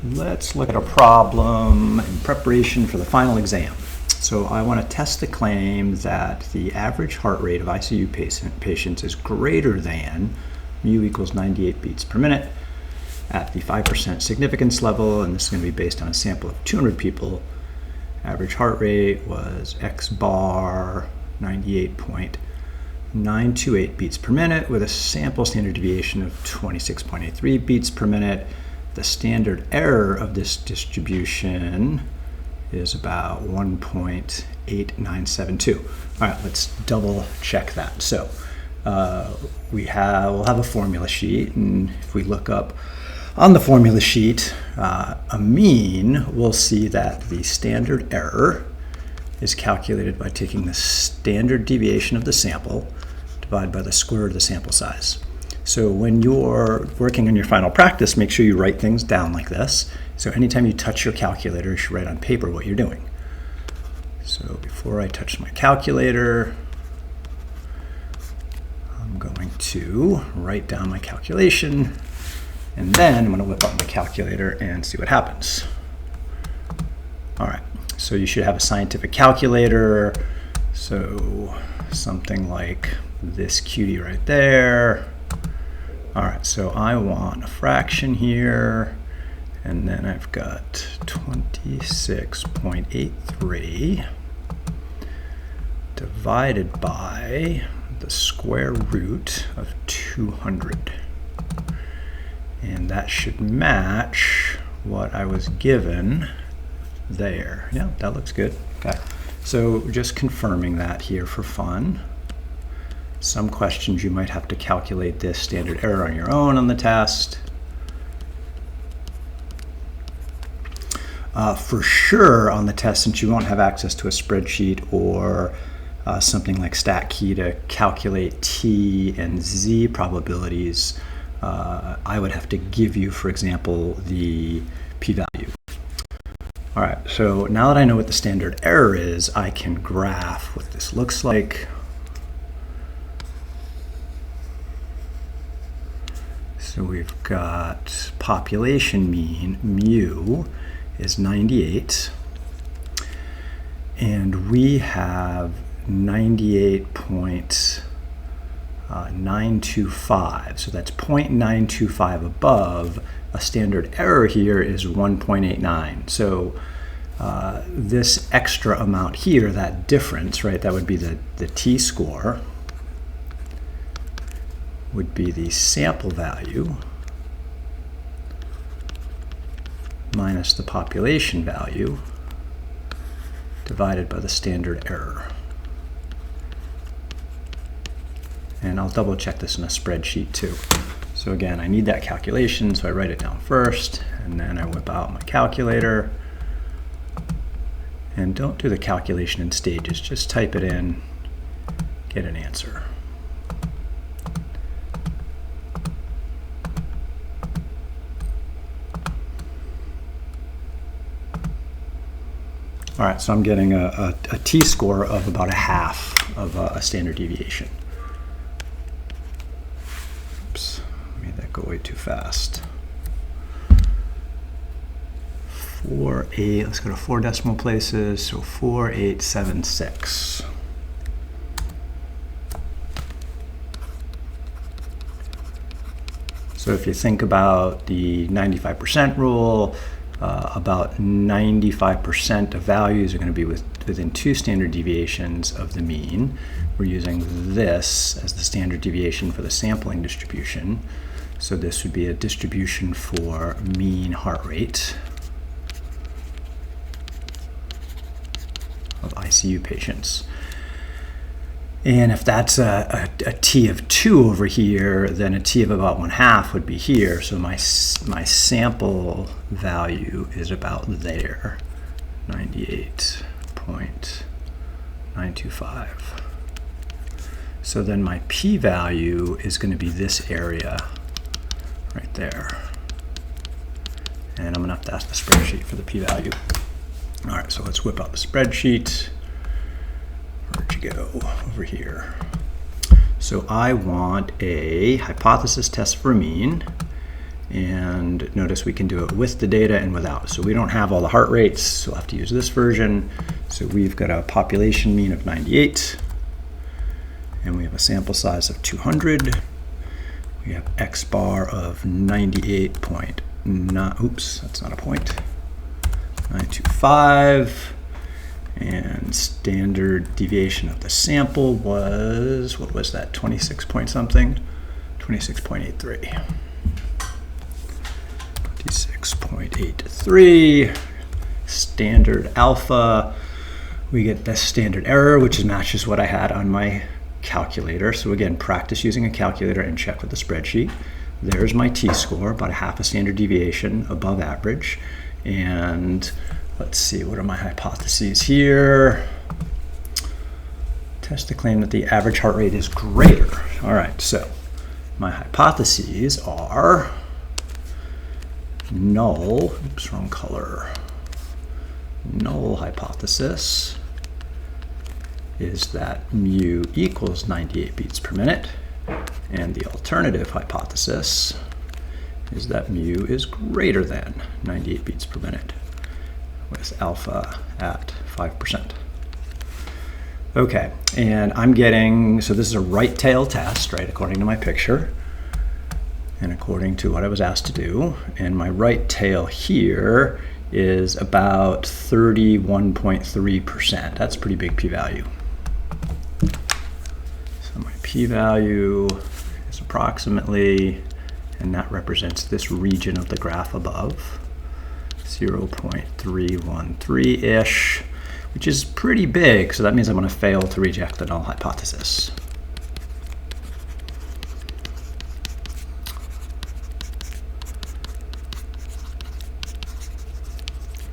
Let's look at a problem in preparation for the final exam. So I want to test the claim that the average heart rate of ICU patients is greater than mu equals 98 beats per minute at the 5% significance level, and this is going to be based on a sample of 200 people. Average heart rate was X bar 98.928 beats per minute with a sample standard deviation of 26.83 beats per minute. The standard error of this distribution is about 1.8972. All right, let's double check that. So we'll have a formula sheet, and if we look up on the formula sheet a mean, we'll see that the standard error is calculated by taking the standard deviation of the sample divided by the square root of the sample size. So when you're working on your final practice, make sure you write things down like this. So anytime you touch your calculator, you should write on paper what you're doing. So before I touch my calculator, I'm going to write down my calculation, and then I'm going to whip up my calculator and see what happens. All right, so you should have a scientific calculator. So something like this cutie right there. All right, so I want a fraction here, and then I've got 26.83 divided by the square root of 200. And that should match what I was given there. Yeah, that looks good. Okay, so just confirming that here for fun. Some questions you might have to calculate this standard error on your own on the test. For sure on the test, since you won't have access to a spreadsheet or something like STAT243 to calculate T and Z probabilities, I would have to give you, for example, the p-value. All right, so now that I know what the standard error is, I can graph what this looks like. So we've got population mean, mu, is 98. And we have 98.925. So that's 0.925 above. A standard error here is 1.89. So this extra amount here, that difference, right, that would be the t-score, would be the sample value minus the population value divided by the standard error. And I'll double check this in a spreadsheet too. So again, I need that calculation, so I write it down first, and then I whip out my calculator. And don't do the calculation in stages, just type it in, get an answer. All right, so I'm getting a t-score of about a half of a standard deviation. Oops, made that go way too fast. let's go to 4 decimal places, so 4876. So if you think about the 95% rule, about 95% of values are going to be within 2 standard deviations of the mean. We're using this as the standard deviation for the sampling distribution. So this would be a distribution for mean heart rate of ICU patients. And if that's a t of 2 over here, then a t of about 1/2 would be here. So my sample value is about there, 98.925. So then my p-value is going to be this area right there. And I'm going to have to ask the spreadsheet for the p-value. All right, so let's whip out the spreadsheet. Where'd you go? Over here. So I want a hypothesis test for mean, And notice we can do it with the data and without. So we don't have all the heart rates, so we'll have to use this version. So we've got a population mean of 98, and we have a sample size of 200. We have X bar of 98.9, oops, that's not a point, 925. And standard deviation of the sample was, what was that, 26 point something? 26.83. 26.83. Standard alpha, we get the standard error, which matches what I had on my calculator. So again, practice using a calculator and check with the spreadsheet. There's my t-score, about a half a standard deviation above average. And let's see, what are my hypotheses here? Test the claim that the average heart rate is greater. All right, so my hypotheses are null, oops, wrong color. Null hypothesis is that mu equals 98 beats per minute, and the alternative hypothesis is that mu is greater than 98 beats per minute, with alpha at 5%. Okay, and I'm getting, so this is a right tail test, right, according to my picture, and according to what I was asked to do. And my right tail here is about 31.3%. That's a pretty big p-value. So my p-value is approximately, and that represents this region of the graph above, 0.313-ish, which is pretty big, so that means I'm going to fail to reject the null hypothesis.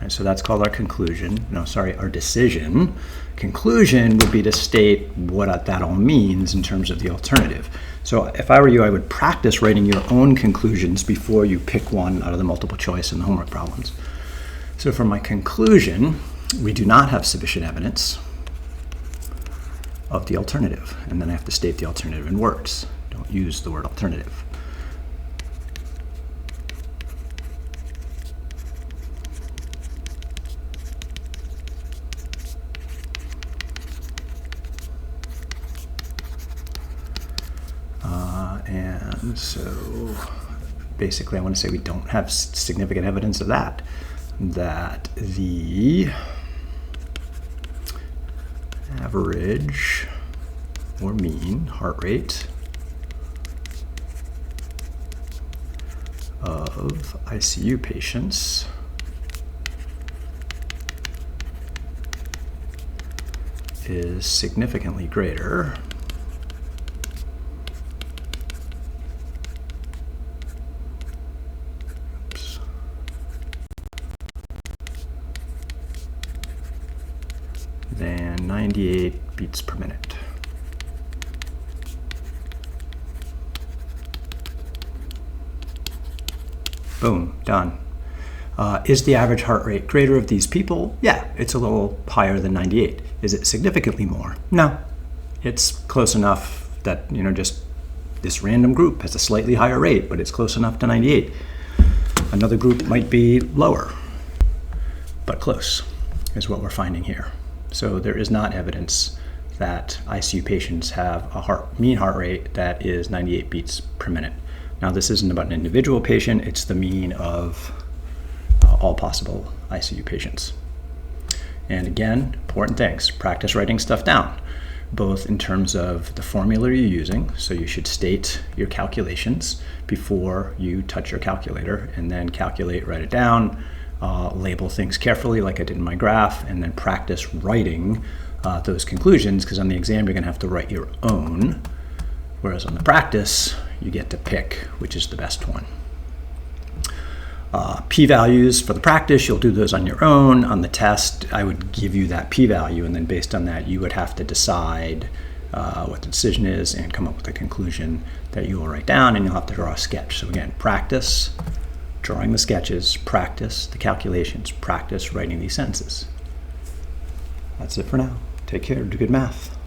And so that's called our conclusion. No, sorry, our decision. Conclusion would be to state what that all means in terms of the alternative. So if I were you, I would practice writing your own conclusions before you pick one out of the multiple choice and the homework problems. So for my conclusion, we do not have sufficient evidence of the alternative. And then I have to state the alternative in words. Don't use the word alternative. And so basically I want to say we don't have significant evidence of that the average or mean heart rate of ICU patients is significantly greater than 98 beats per minute. Boom, done. Is the average heart rate greater of these people? Yeah, it's a little higher than 98. Is it significantly more? No. It's close enough that, just this random group has a slightly higher rate, but it's close enough to 98. Another group might be lower, but close is what we're finding here. So there is not evidence that ICU patients have a mean heart rate that is 98 beats per minute. Now this isn't about an individual patient, it's the mean of all possible ICU patients. And again, important things, practice writing stuff down, both in terms of the formula you're using, so you should state your calculations before you touch your calculator, and then calculate, write it down, label things carefully like I did in my graph, and then practice writing those conclusions, because on the exam you're going to have to write your own, whereas on the practice you get to pick which is the best one. P-values for the practice, you'll do those on your own. On the test, I would give you that p-value, and then based on that you would have to decide what the decision is and come up with a conclusion that you will write down, and you'll have to draw a sketch. So again, practice drawing the sketches, practice the calculations, practice writing these sentences. That's it for now. Take care, do good math.